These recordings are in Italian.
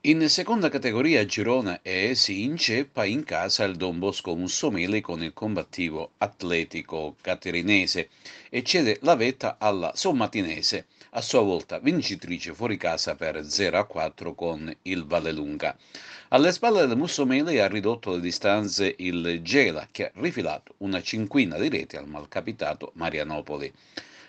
In seconda categoria Girona E si inceppa in casa il Don Bosco Mussomeli con il combattivo Atletico Caterinese e cede la vetta alla Sommatinese, a sua volta vincitrice fuori casa per 0-4 con il Vallelunga. Alle spalle del Mussomeli ha ridotto le distanze il Gela, che ha rifilato una cinquina di reti al malcapitato Marianopoli.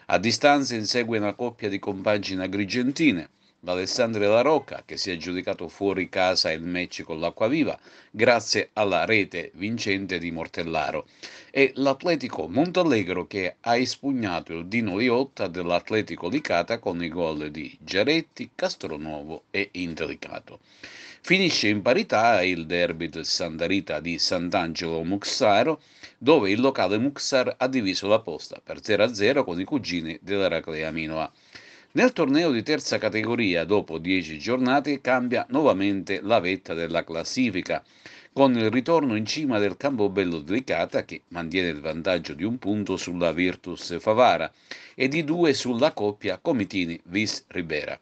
A distanza insegue una coppia di compagini agrigentine, l'Alessandria La Rocca, che si è aggiudicato fuori casa il match con l'Acquaviva grazie alla rete vincente di Mortellaro, e l'Atletico Montallegro, che ha espugnato il Dino Liotta dell'Atletico Licata con i gol di Giaretti, Castronovo e Intelicato. Finisce in parità il derby del Santa Rita di Sant'Angelo Muxaro, dove il locale Muxar ha diviso la posta per 0-0 con i cugini dell'Eraclea Minoa. Nel torneo di terza categoria, dopo 10 giornate, cambia nuovamente la vetta della classifica, con il ritorno in cima del Campobello Delicata, che mantiene il vantaggio di un punto sulla Virtus Favara e di due sulla coppia Comitini-Vis Ribera.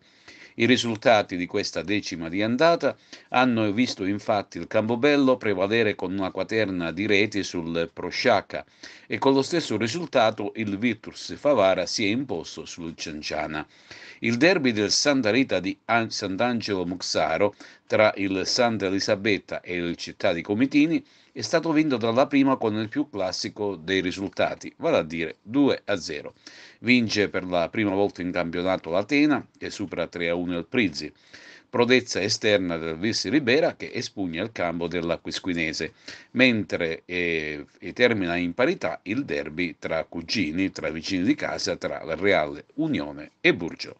I risultati di questa decima di andata hanno visto infatti il Campobello prevalere con una quaterna di reti sul Prosciacca e con lo stesso risultato il Virtus Favara si è imposto sul Cianciana. Il derby del Santa Rita di Sant'Angelo Muxaro tra il Santa Elisabetta e il Città di Comitini è stato vinto dalla prima con il più classico dei risultati, vale a dire 2-0. Vince per la prima volta in campionato l'Atena, che supera 3-1 il Prizzi. Prodezza esterna del Vissi Ribera, che espugna il campo dell'Acquisquinese, mentre termina in parità il derby tra cugini, tra vicini di casa, tra la Reale Unione e Burgio.